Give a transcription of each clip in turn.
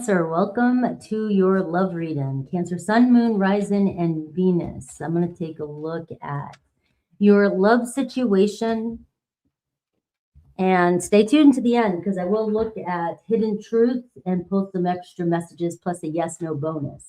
Cancer, welcome to your love reading. Cancer, Sun, Moon, Rising, and Venus. I'm going to take a look at your love situation. And stay tuned to the end because I will look at hidden truths and pull some extra messages plus a yes/no bonus.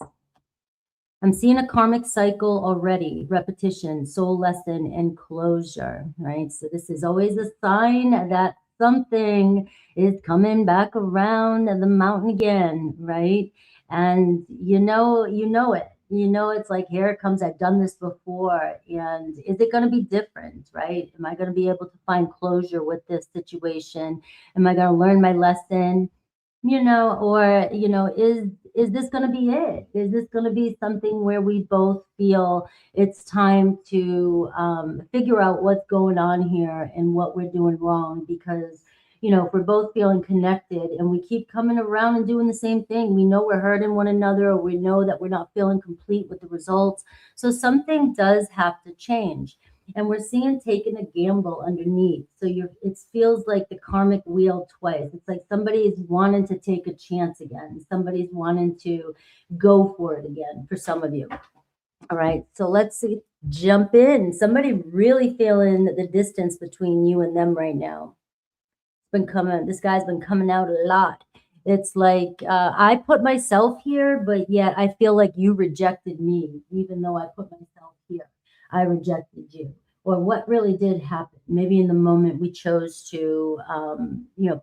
I'm seeing a karmic cycle already, repetition, soul lesson, and closure, right? So this is always a sign that something is coming back around the mountain again, right? And you know it. You know, it's like, here it comes. I've done this before. And is it going to be different, right? Am I going to be able to find closure with this situation? Am I going to learn my lesson? Or is this going to be it? Is this going to be something where we both feel it's time to figure out what's going on here and what we're doing wrong? Because if we're both feeling connected and we keep coming around and doing the same thing, we know we're hurting one another, or we know that we're not feeling complete with the results. So something does have to change. And we're seeing taking a gamble underneath. So it feels like the karmic wheel twice. It's like somebody's wanting to take a chance again. Somebody's wanting to go for it again for some of you. All right, so let's jump in. Somebody really feeling the distance between you and them right now. This guy's been coming out a lot. It's like I put myself here, but yet I feel like you rejected me, even though I put myself here. I rejected you. Or what really did happen? Maybe in the moment we chose to,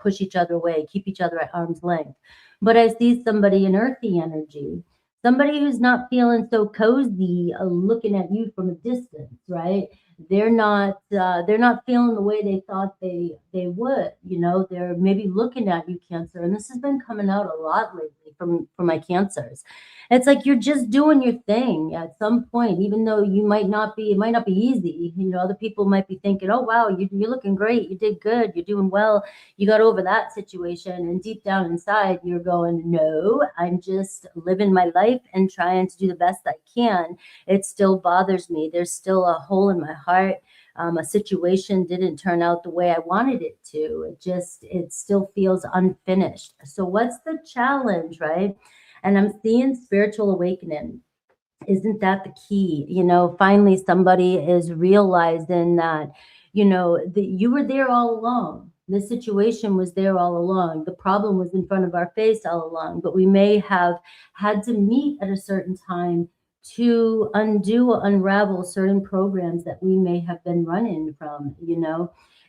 push each other away, keep each other at arm's length. But I see somebody in earthy energy, somebody who's not feeling so cozy, looking at you from a distance, right? They're not feeling the way they thought they would. They're maybe looking at you, Cancer, and this has been coming out a lot lately from my Cancers. It's like you're just doing your thing at some point, even though it might not be easy. Other people might be thinking, oh, wow, you're looking great. You did good. You're doing well. You got over that situation. And deep down inside, you're going, no, I'm just living my life and trying to do the best I can. It still bothers me. There's still a hole in my heart. A situation didn't turn out the way I wanted it to. It still feels unfinished. So what's the challenge, right? And I'm seeing spiritual awakening. Isn't that the key? Finally somebody is realizing that, you were there all along. The situation was there all along. The problem was in front of our face all along, but we may have had to meet at a certain time to undo or unravel certain programs that we may have been running from,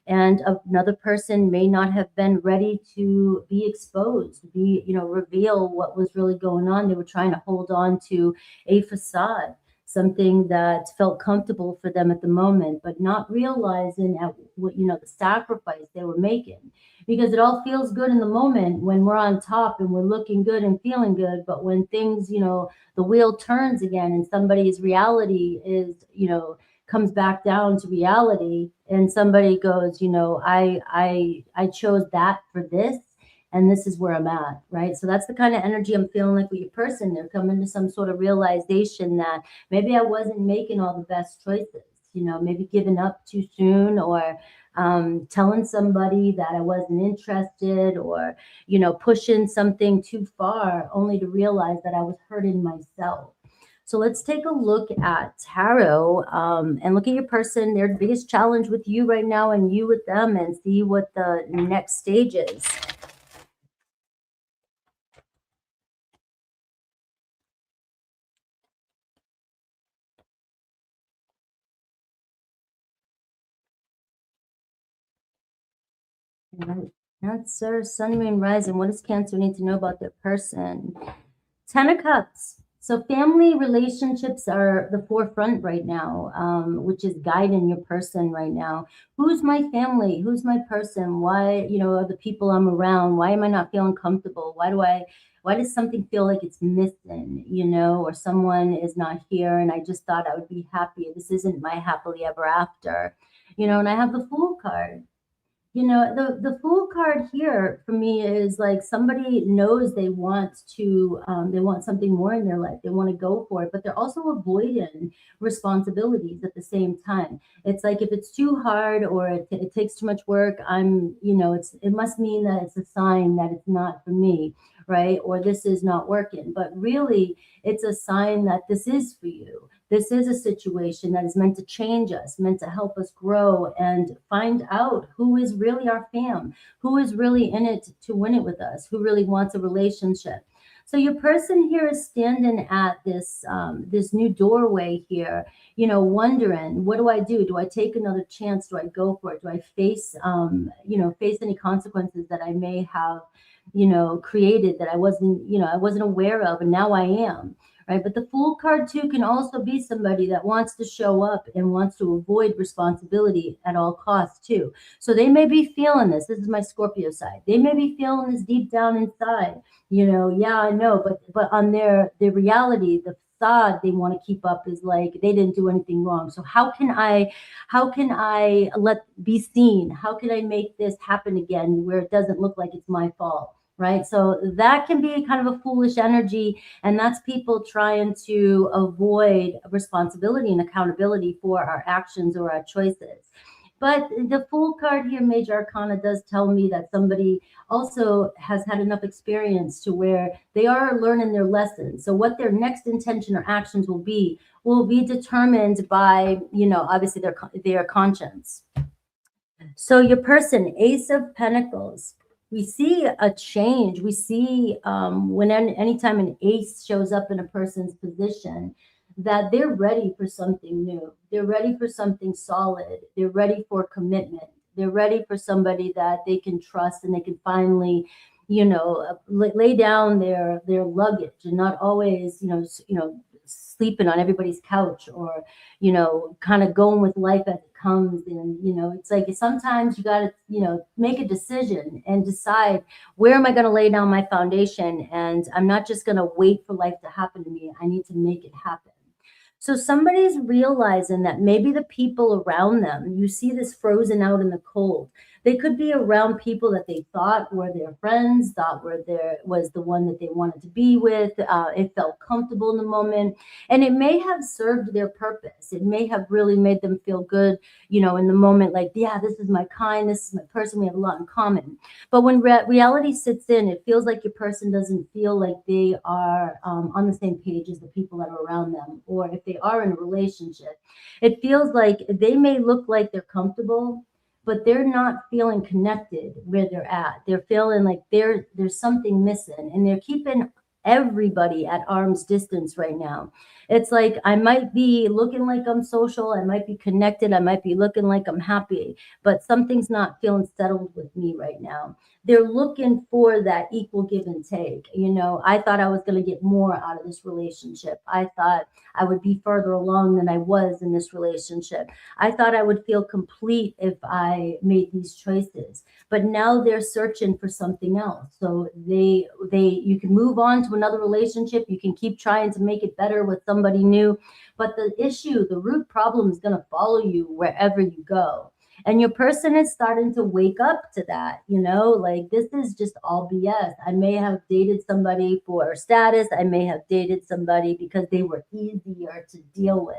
and another person may not have been ready to be exposed, reveal what was really going on. They were trying to hold on to a facade, something that felt comfortable for them at the moment, but not realizing at what, the sacrifice they were making. Because it all feels good in the moment when we're on top and we're looking good and feeling good. But when things, the wheel turns again and somebody's reality is, comes back down to reality, and somebody goes, I chose that for this, and this is where I'm at, right? So that's the kind of energy I'm feeling like with your person. They're coming to some sort of realization that maybe I wasn't making all the best choices, maybe giving up too soon, or telling somebody that I wasn't interested, or, pushing something too far only to realize that I was hurting myself. So let's take a look at tarot and look at your person, their biggest challenge with you right now and you with them, and see what the next stage is. Cancer, Sun, Moon, Rising. What does Cancer need to know about their person? 10 of Cups. So family relationships are the forefront right now, which is guiding your person right now. Who's my family? Who's my person? Why, are the people I'm around? Why am I not feeling comfortable? Why does something feel like it's missing, or someone is not here and I just thought I would be happy. This isn't my happily ever after, and I have the Fool card. The Fool card here for me is like somebody knows they want something more in their life. They want to go for it, but they're also avoiding responsibilities at the same time. It's like if it's too hard or it takes too much work, it must mean that it's a sign that it's not for me. right? Or this is not working. But really, it's a sign that this is for you. This is a situation that is meant to change us, meant to help us grow and find out who is really our fam, who is really in it to win it with us, who really wants a relationship. So your person here is standing at this new doorway here, wondering, what do I do? Do I take another chance? Do I go for it? Do I face face any consequences that I may have created that I wasn't aware of, and now I am. Right. But the Fool card too can also be somebody that wants to show up and wants to avoid responsibility at all costs too. So they may be feeling this. This is my Scorpio side. They may be feeling this deep down inside. Yeah, I know, but on their reality, the facade they want to keep up is like they didn't do anything wrong. So how can I let be seen? How can I make this happen again where it doesn't look like it's my fault? Right. So that can be kind of a foolish energy. And that's people trying to avoid responsibility and accountability for our actions or our choices. But the Fool card here, Major Arcana, does tell me that somebody also has had enough experience to where they are learning their lessons. So what their next intention or actions will be determined by, obviously their conscience. So your person, Ace of Pentacles, we see a change. We see anytime an ace shows up in a person's position, that they're ready for something new. They're ready for something solid. They're ready for commitment. They're ready for somebody that they can trust and they can finally, lay down their luggage and not always, sleeping on everybody's couch or, kind of going with life as it comes. And, it's like sometimes you got to, make a decision and decide, where am I going to lay down my foundation? And I'm not just going to wait for life to happen to me. I need to make it happen. So somebody's realizing that maybe the people around them, you see this frozen out in the cold. They could be around people that they thought were their friends, was the one that they wanted to be with. It felt comfortable in the moment, and it may have served their purpose. It may have really made them feel good, in the moment, like, yeah, this is my kind, this is my person, we have a lot in common. But when reality sits in, it feels like your person doesn't feel like they are on the same page as the people that are around them. Or if they are in a relationship, it feels like they may look like they're comfortable, but they're not feeling connected where they're at. They're feeling like there's something missing, and they're keeping everybody at arm's distance right now. It's like, I might be looking like I'm social, I might be connected, I might be looking like I'm happy, but something's not feeling settled with me right now. They're looking for that equal give and take. I thought I was going to get more out of this relationship. I thought I would be further along than I was in this relationship. I thought I would feel complete if I made these choices. But now they're searching for something else. So you can move on to another relationship. You can keep trying to make it better with somebody new. But the root problem is going to follow you wherever you go. And your person is starting to wake up to that, like, this is just all BS. I may have dated somebody for status. I may have dated somebody because they were easier to deal with.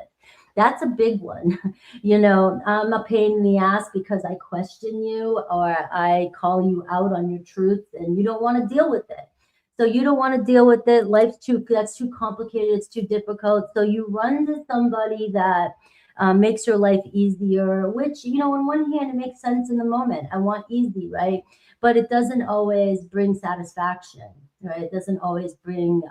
That's a big one. I'm a pain in the ass because I question you or I call you out on your truth and you don't want to deal with it. So you don't want to deal with it. That's too complicated. It's too difficult. So you run to somebody that makes your life easier, which, on one hand, it makes sense in the moment. I want easy, right? But it doesn't always bring satisfaction, right? It doesn't always bring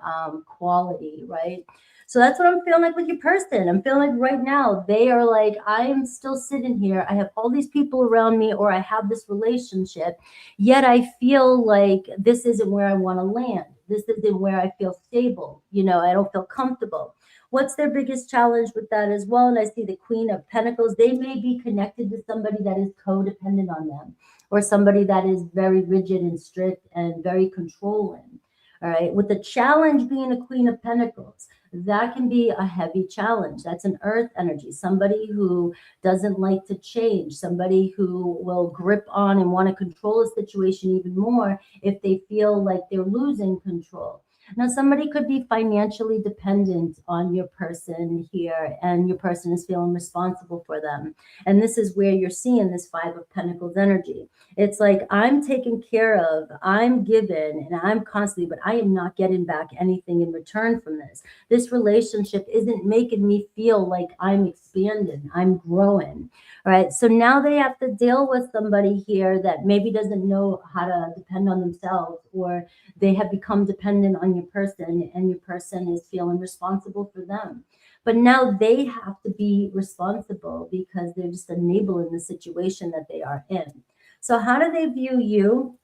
quality, right? So that's what I'm feeling like with your person. I'm feeling like right now they are like, I'm still sitting here. I have all these people around me, or I have this relationship, yet I feel like this isn't where I want to land. This isn't where I feel stable. I don't feel comfortable. What's their biggest challenge with that as well? And I see the Queen of Pentacles. They may be connected to somebody that is codependent on them, or somebody that is very rigid and strict and very controlling. All right. With the challenge being a Queen of Pentacles, that can be a heavy challenge. That's an earth energy, somebody who doesn't like to change, somebody who will grip on and want to control a situation even more if they feel like they're losing control. Now, somebody could be financially dependent on your person here, and your person is feeling responsible for them. And this is where you're seeing this Five of Pentacles energy. It's like, I'm taken care of, I'm given, and I'm constantly, but I am not getting back anything in return from this. This relationship isn't making me feel like I'm expanding, I'm growing. All right. So now they have to deal with somebody here that maybe doesn't know how to depend on themselves, or they have become dependent on your person, and your person is feeling responsible for them. But now they have to be responsible because they're just enabling the situation that they are in. So how do they view you?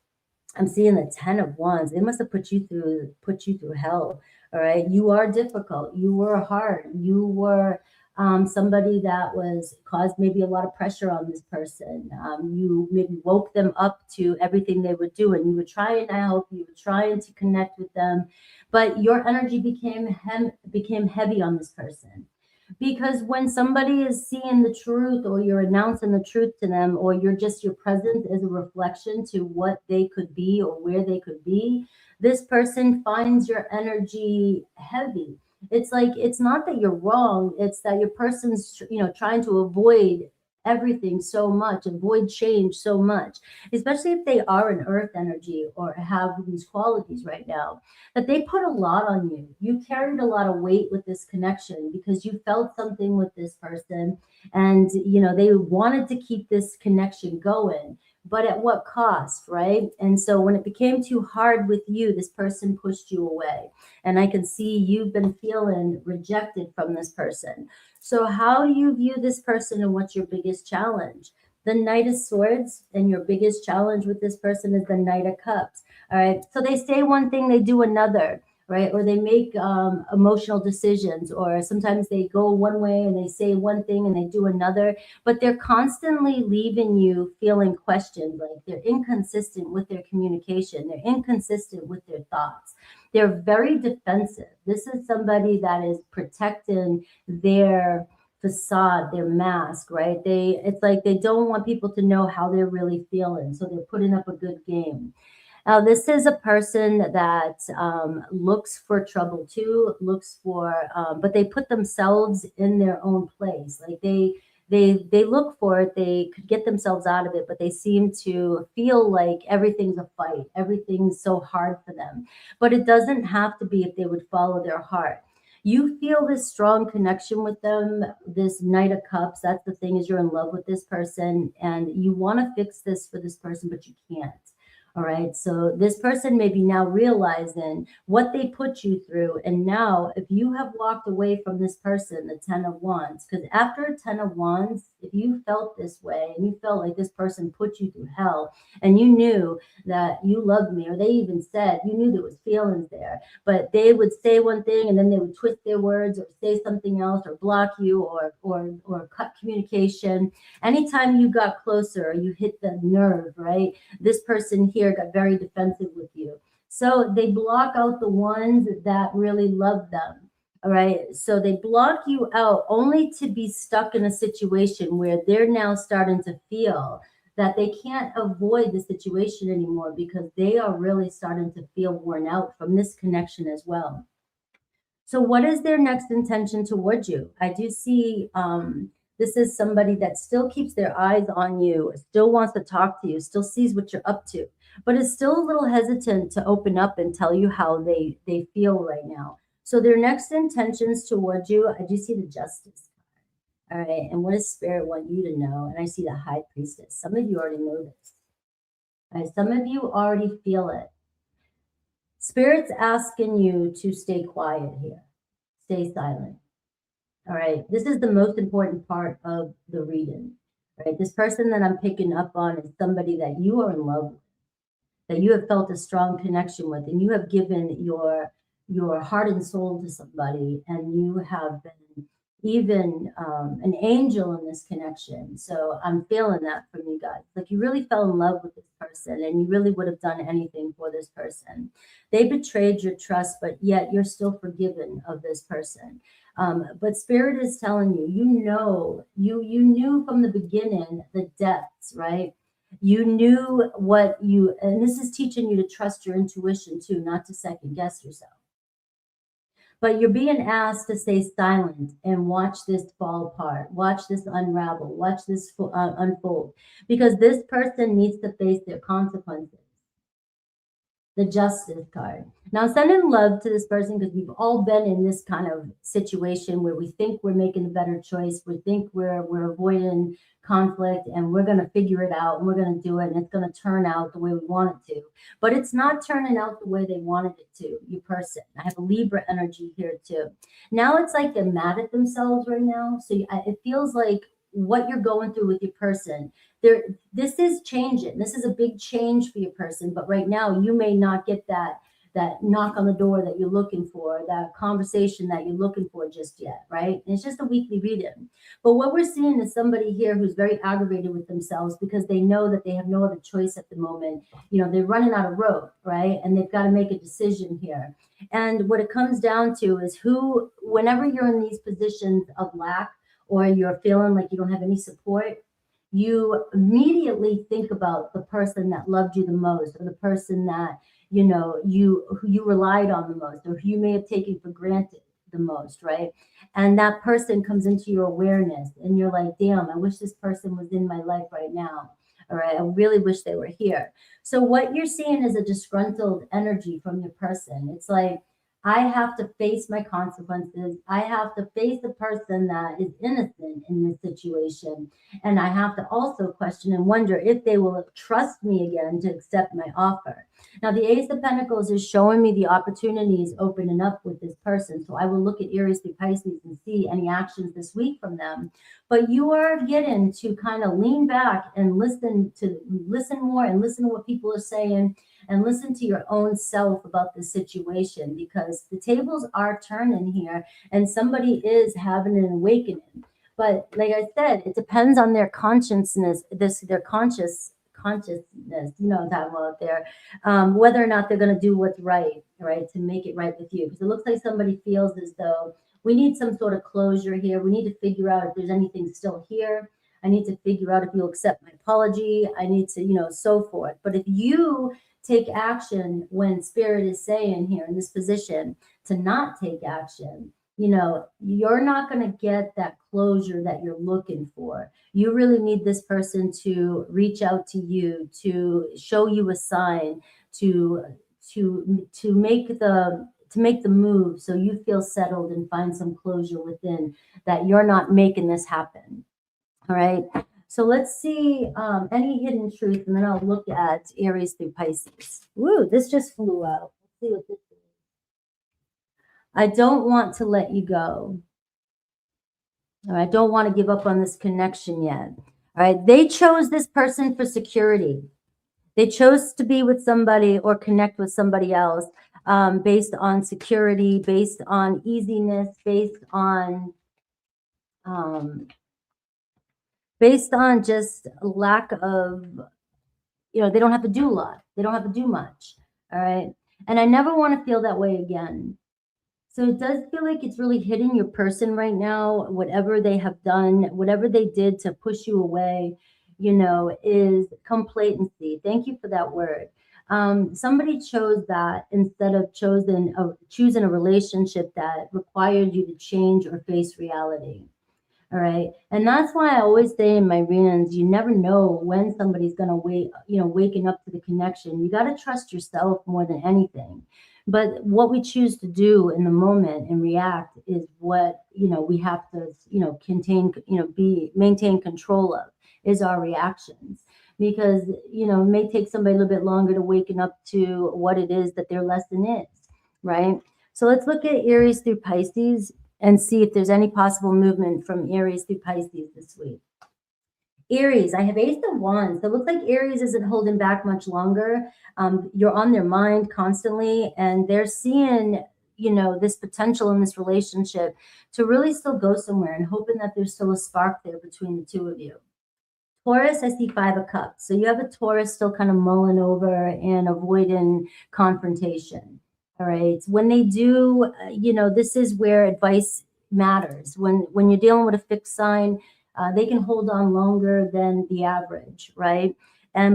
I'm seeing the 10 of Wands. They must have put you through hell. All right. You are difficult. You were hard. You were somebody that was caused maybe a lot of pressure on this person. You maybe woke them up to everything they were doing. You were trying to help. You were trying to connect with them, but your energy became heavy on this person. Because when somebody is seeing the truth, or you're announcing the truth to them, or you're just, your presence is a reflection to what they could be or where they could be, this person finds your energy heavy. It's like, it's not that you're wrong, it's that your person's trying to avoid everything so much, avoid change so much, especially if they are an earth energy or have these qualities right now, that they put a lot on you. You carried a lot of weight with this connection because you felt something with this person, and they wanted to keep this connection going, but at what cost, right? And so when it became too hard with you, this person pushed you away. And I can see you've been feeling rejected from this person. So how do you view this person, and what's your biggest challenge? The Knight of Swords, and your biggest challenge with this person is the Knight of Cups. All right. So they say one thing, they do another, right? Or they make emotional decisions, or sometimes they go one way and they say one thing and they do another, but they're constantly leaving you feeling questioned. Like, they're inconsistent with their communication. They're inconsistent with their thoughts. They're very defensive. This is somebody that is protecting their facade, their mask, right? It's like they don't want people to know how they're really feeling. So they're putting up a good game. Now, this is a person that looks for trouble too, but they put themselves in their own place. Like they look for it, they could get themselves out of it, but they seem to feel like everything's a fight, everything's so hard for them. But it doesn't have to be if they would follow their heart. You feel this strong connection with them, this Knight of Cups. That's the thing, is you're in love with this person, and you want to fix this for this person, but you can't. All right. So this person may be now realizing what they put you through. And now, if you have walked away from this person, the 10 of Wands, because after a 10 of Wands, if you felt this way and you felt like this person put you through hell, and you knew that you loved me, or they even said, you knew there was feelings there, but they would say one thing and then they would twist their words or say something else, or block you, or cut communication. Anytime you got closer or you hit the nerve, right? This person here got very defensive with you. So they block out the ones that really love them. All right. So they block you out only to be stuck in a situation where they're now starting to feel that they can't avoid the situation anymore, because they are really starting to feel worn out from this connection as well. So what is their next intention towards you? I do see this is somebody that still keeps their eyes on you, still wants to talk to you, still sees what you're up to, but is still a little hesitant to open up and tell you how they feel right now. So their next intentions towards you, I do see the Justice. All right. And what does Spirit want you to know? And I see the High Priestess. Some of you already know this. All right, some of you already feel it. Spirit's asking you to stay quiet here. Stay silent. All right. This is the most important part of the reading. Right. This person that I'm picking up on is somebody that you are in love with, that you have felt a strong connection with, and you have given your heart and soul to somebody, and you have been even an angel in this connection. So I'm feeling that from you guys. Like, you really fell in love with this person, and you really would have done anything for this person. They betrayed your trust, but yet you're still forgiven of this person. But Spirit is telling you, you knew from the beginning the depths, right? You knew and this is teaching you to trust your intuition too, not to second guess yourself. But you're being asked to stay silent and watch this fall apart, watch this unravel, watch this unfold, because this person needs to face their consequences. The Justice card. Now, sending love to this person, because we've all been in this kind of situation where we think we're making a better choice, we think we're avoiding conflict, and we're going to figure it out, and we're going to do it, and it's going to turn out the way we want it to. But it's not turning out the way they wanted it to, you person. I have a Libra energy here too. Now it's like they're mad at themselves right now. So it feels like what you're going through with your person, this is changing. This is a big change for your person, but right now you may not get that knock on the door that you're looking for, that conversation that you're looking for just yet, right? And it's just a weekly reading. But what we're seeing is somebody here who's very aggravated with themselves because they know that they have no other choice at the moment. You know, they're running out of rope, right? And they've got to make a decision here. And what it comes down to is whenever you're in these positions of lack, or you're feeling like you don't have any support, you immediately think about the person that loved you the most, or the person that who you relied on the most, or who you may have taken for granted the most, right? And that person comes into your awareness, and you're like, damn, I wish this person was in my life right now. All right, I really wish they were here. So what you're seeing is a disgruntled energy from your person. It's like, I have to face my consequences. I have to face the person that is innocent in this situation. And I have to also question and wonder if they will trust me again to accept my offer. Now, the Ace of Pentacles is showing me the opportunities opening up with this person. So I will look at Aries through Pisces and see any actions this week from them. But you are getting to kind of lean back and listen more and listen to what people are saying, and listen to your own self about the situation, because the tables are turning here and somebody is having an awakening. But like I said, it depends on their consciousness, their consciousness, that out there, whether or not they're going to do what's right, to make it right with you. Because it looks like somebody feels as though we need some sort of closure here. We need to figure out if there's anything still here. I need to figure out if you'll accept my apology. I need to, so forth. But if you take action when Spirit is saying here in this position to not take action, you're not going to get that closure that you're looking for. You really need this person to reach out to you, to show you a sign, to make the move so you feel settled and find some closure within, that you're not making this happen. All right. So let's see any hidden truth, and then I'll look at Aries through Pisces. Woo, this just flew out. Let's see what this is. I don't want to let you go. All right, I don't want to give up on this connection yet. All right, they chose this person for security. They chose to be with somebody or connect with somebody else based on security, based on easiness, based on just lack of, they don't have to do a lot. They don't have to do much. All right. And I never want to feel that way again. So it does feel like it's really hitting your person right now. Whatever they have done, whatever they did to push you away, is complacency. Thank you for that word. Somebody chose that instead of choosing a relationship that required you to change or face reality. All right. And that's why I always say in my readings, you never know when somebody's going to waking up to the connection. You got to trust yourself more than anything. But what we choose to do in the moment and react is what, we have to, maintain control of, is our reactions. Because, it may take somebody a little bit longer to waken up to what it is that their lesson is, right? So let's look at Aries through Pisces and see if there's any possible movement from Aries through Pisces this week. Aries, I have Ace of Wands. So it looks like Aries isn't holding back much longer. You're on their mind constantly, and they're seeing, this potential in this relationship to really still go somewhere, and hoping that there's still a spark there between the two of you. Taurus, I see 5 of Cups. So you have a Taurus still kind of mulling over and avoiding confrontation. All right. When they do, this is where advice matters. When you're dealing with a fixed sign, they can hold on longer than the average, right?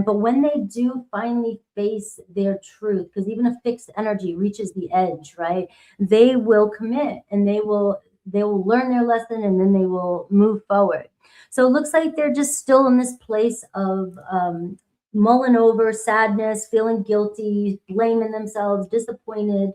But when they do finally face their truth, because even a fixed energy reaches the edge, right? They will commit, and they will learn their lesson, and then they will move forward. So it looks like they're just still in this place of mulling over, sadness, feeling guilty, blaming themselves, disappointed.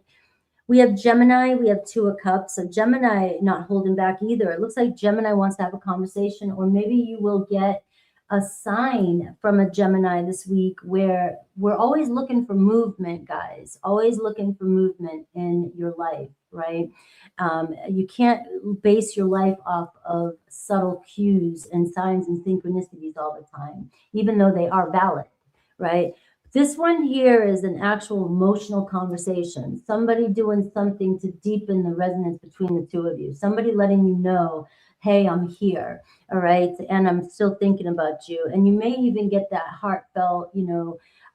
We have Gemini, we have Two of Cups. So Gemini not holding back either. It looks like Gemini wants to have a conversation, or maybe you will get a sign from a Gemini this week, where we're always looking for movement, guys, always looking for movement in your life, right? You can't base your life off of subtle cues and signs and synchronicities all the time, even though they are valid, right? This one here is an actual emotional conversation. Somebody doing something to deepen the resonance between the two of you. Somebody letting you know, hey, I'm here, all right? And I'm still thinking about you. And you may even get that heartfelt,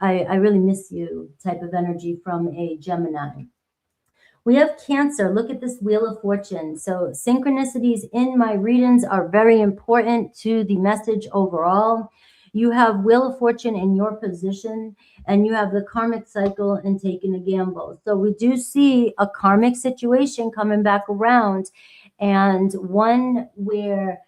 I really miss you type of energy from a Gemini. We have Cancer. Look at this Wheel of Fortune. So synchronicities in my readings are very important to the message overall. You have Wheel of Fortune in your position, and you have the karmic cycle and taking a gamble. So we do see a karmic situation coming back around, and one where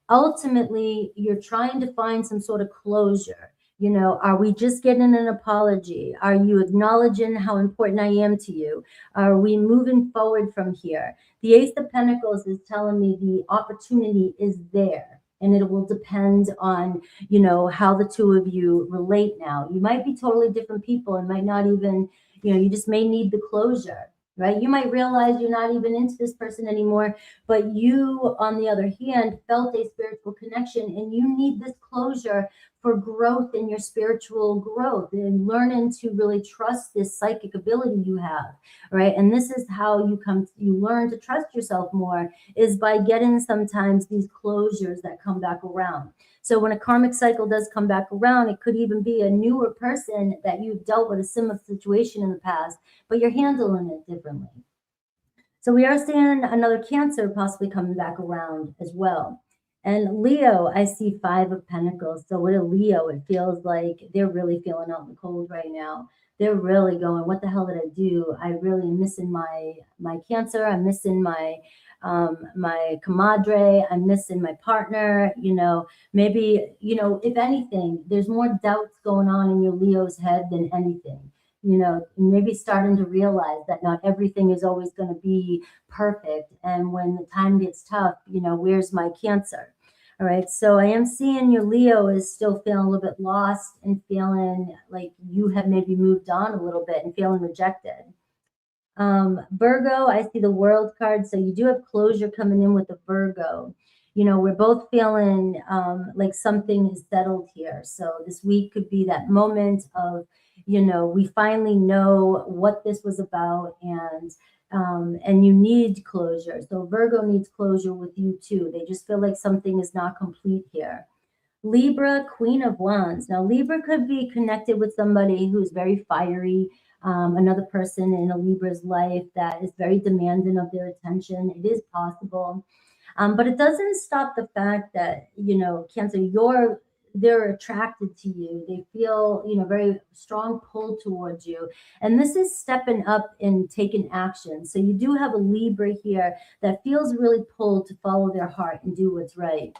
ultimately you're trying to find some sort of closure. Are we just getting an apology? Are you acknowledging how important I am to you? Are we moving forward from here? The Ace of Pentacles is telling me the opportunity is there, and it will depend on, how the two of you relate now. You might be totally different people, and might not even, you just may need the closure, right? You might realize you're not even into this person anymore, but you, on the other hand, felt a spiritual connection, and you need this closure for growth in your spiritual growth and learning to really trust this psychic ability you have, right? And this is how you learn to trust yourself more, is by getting sometimes these closures that come back around. So when a karmic cycle does come back around, it could even be a newer person that you've dealt with a similar situation in the past, but you're handling it differently. So we are seeing another Cancer possibly coming back around as well. And Leo, I see Five of Pentacles. So with a Leo, it feels like they're really feeling out in the cold right now. They're really going, what the hell did I do? I really am missing my Cancer. I'm missing my comadre. I'm missing my partner. Maybe, if anything, there's more doubts going on in your Leo's head than anything. Maybe starting to realize that not everything is always going to be perfect. And when the time gets tough, where's my Cancer? All right. So I am seeing your Leo is still feeling a little bit lost and feeling like you have maybe moved on a little bit and feeling rejected. Virgo, I see the World card. So you do have closure coming in with the Virgo. We're both feeling like something is settled here. So this week could be that moment of, we finally know what this was about, and you need closure. So Virgo needs closure with you too. They just feel like something is not complete here. Libra, Queen of Wands. Now, Libra could be connected with somebody who's very fiery, another person in a Libra's life that is very demanding of their attention. It is possible. But it doesn't stop the fact that, Cancer, they're attracted to you. They feel, very strong pull towards you. And this is stepping up and taking action. So you do have a Libra here that feels really pulled to follow their heart and do what's right.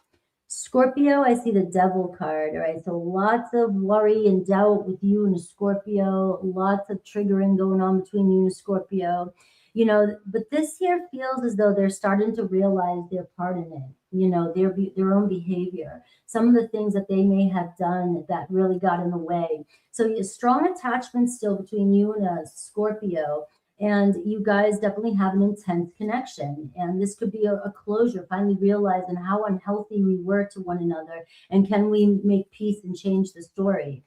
Scorpio, I see the Devil card. All right. So lots of worry and doubt with you and a Scorpio, lots of triggering going on between you and Scorpio. But this here feels as though they're starting to realize their part in it, their own behavior, some of the things that they may have done that really got in the way. So a strong attachment still between you and a Scorpio, and you guys definitely have an intense connection. And this could be a closure, finally realizing how unhealthy we were to one another, and can we make peace and change the story.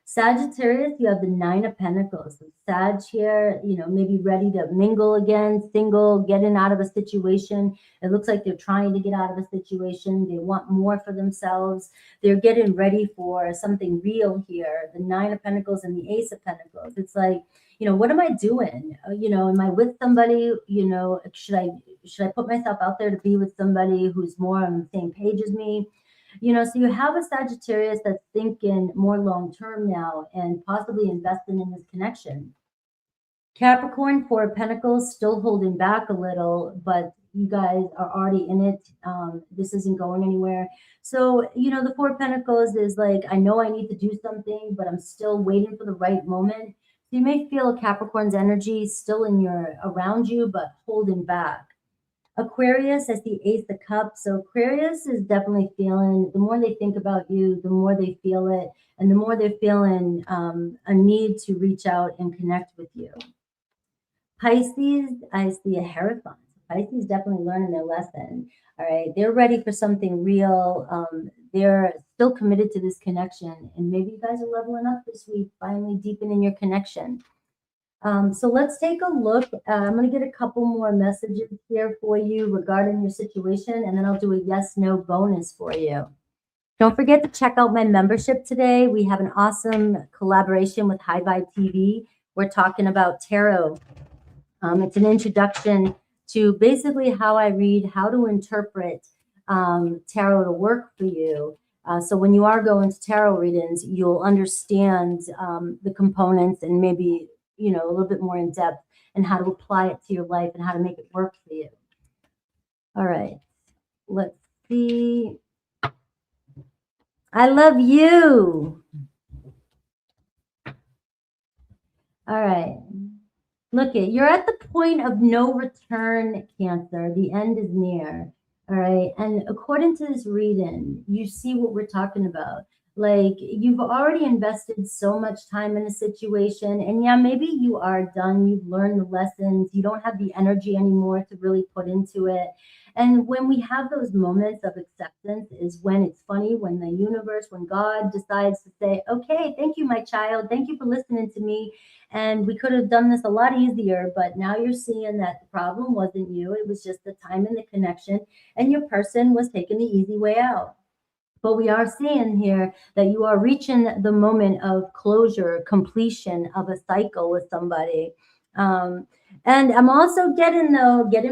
Sagittarius, you have the Nine of Pentacles. So Sag here, maybe ready to mingle again, single, getting out of a situation. It looks like they're trying to get out of a situation. They want more for themselves. They're getting ready for something real here. The Nine of Pentacles and the Ace of Pentacles. It's like, what am I doing? Am I with somebody? Should I put myself out there to be with somebody who's more on the same page as me? You know, so you have a Sagittarius that's thinking more long term now and possibly investing in this connection. Capricorn, Four of Pentacles, still holding back a little, but you guys are already in it. This isn't going anywhere. So, you know, the Four of Pentacles is like, I know I need to do something, but I'm still waiting for the right moment. So you may feel Capricorn's energy still in your around you, but holding back. Aquarius, I see Ace of Cups. So Aquarius is definitely feeling, the more they think about you, the more they feel it, and the more they're feeling a need to reach out and connect with you. Pisces, I see a Hierophant. Pisces definitely learning their lesson. All right, they're ready for something real. They're still committed to this connection, and maybe you guys are leveling up this week, finally deepening your connection. So let's take a look. I'm going to get a couple more messages here for you regarding your situation, and then I'll do a yes/no bonus for you. Don't forget to check out my membership today. We have an awesome collaboration with High Vibe TV. We're talking about tarot. It's an introduction to basically how I read, how to interpret tarot to work for you. So when you are going to tarot readings, you'll understand the components and maybe, you know, a little bit more in depth and how to apply it to your life and how to make it work for you. All right, let's see. I love you. All right. Look it, you're at the point of no return, Cancer. The end is near. All right. And according to this reading, you see what we're talking about. Like you've already invested so much time in a situation. And yeah, maybe you are done. You've learned the lessons. You don't have the energy anymore to really put into it. And when we have those moments of acceptance is when it's funny, when the universe, when God decides to say, okay, thank you, my child. Thank you for listening to me. And we could have done this a lot easier, but now you're seeing that the problem wasn't you. It was just the time and the connection, and your person was taking the easy way out. But we are seeing here that you are reaching the moment of closure, completion of a cycle with somebody. And I'm also getting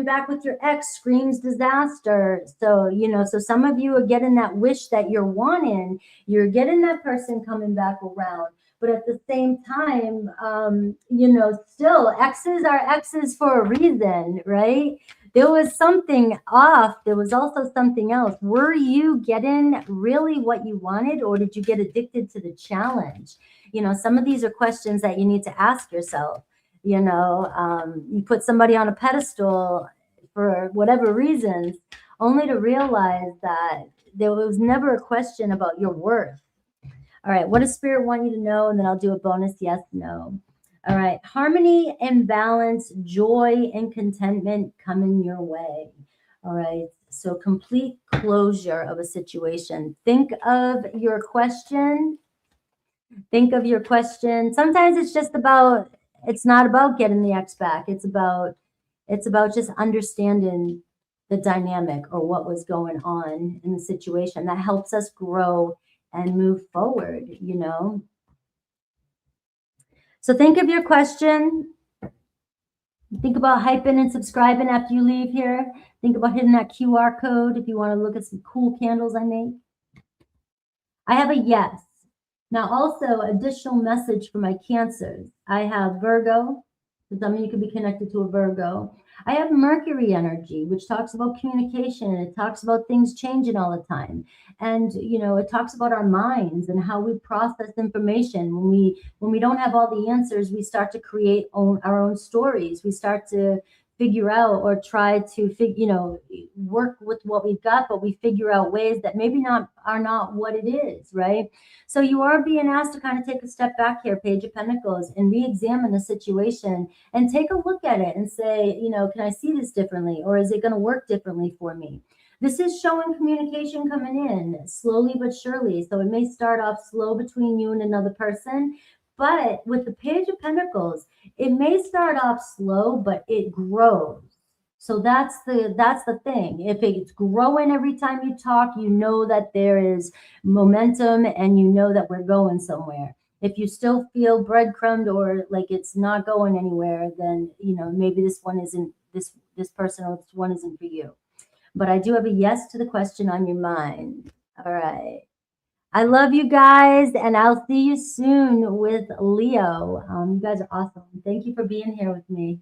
back with your ex screams disaster. So, you know, so some of you are getting that wish that you're wanting. You're getting that person coming back around. But at the same time, you know, still exes are exes for a reason, right? There was something off. There was also something else. Were you getting really what you wanted, or did you get addicted to the challenge? You know, some of these are questions that you need to ask yourself. You know, you put somebody on a pedestal for whatever reasons, only to realize that there was never a question about your worth. All right, what does Spirit want you to know? And then I'll do a bonus yes, no. All right, harmony and balance, joy and contentment coming your way. All right, so complete closure of a situation. Think of your question. Think of your question. Sometimes it's just about, it's not about getting the ex back. It's about just understanding the dynamic or what was going on in the situation. That helps us grow and move forward, you know. So think of your question. Think about hyping and subscribing after you leave here. Think about hitting that QR code if you want to look at some cool candles I made. I have a yes. Now also additional message for my Cancers. I have Virgo. So some of you could be connected to a Virgo. I have Mercury energy, which talks about communication. It talks about things changing all the time. And, you know, it talks about our minds and how we process information. When we don't have all the answers, we start to create our own stories. We start to figure out or try to work with what we've got, but we figure out ways that maybe are not what it is, right? So you are being asked to kind of take a step back here, Page of Pentacles, and re-examine the situation and take a look at it and say, you know, can I see this differently, or is it going to work differently for me? This is showing communication coming in slowly but surely. So it may start off slow between you and another person, but with the Page of Pentacles, it may start off slow, but it grows. So that's the thing. If it's growing every time you talk, you know that there is momentum and you know that we're going somewhere. If you still feel breadcrumbed or like it's not going anywhere, then, you know, maybe this one isn't this person or this one isn't for you. But I do have a yes to the question on your mind. All right. I love you guys, and I'll see you soon with Leo. You guys are awesome. Thank you for being here with me.